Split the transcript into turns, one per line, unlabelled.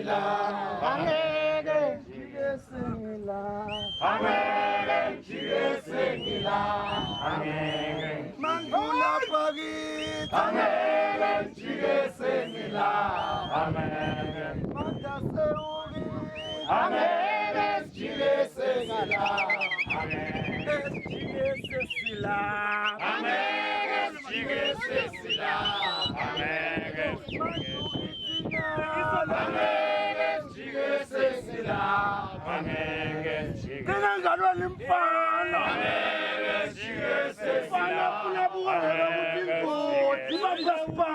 sengila, angeke jike sengila, angeke jike sengila, angeke mandula pakithi, angeke jike sengila, angeke mandaseuki, angeke jike sengila, angeke jike sesila, angeke jike sesila, angeke Kenangalwa limfana Fana kuna buwe Kuti bapaspa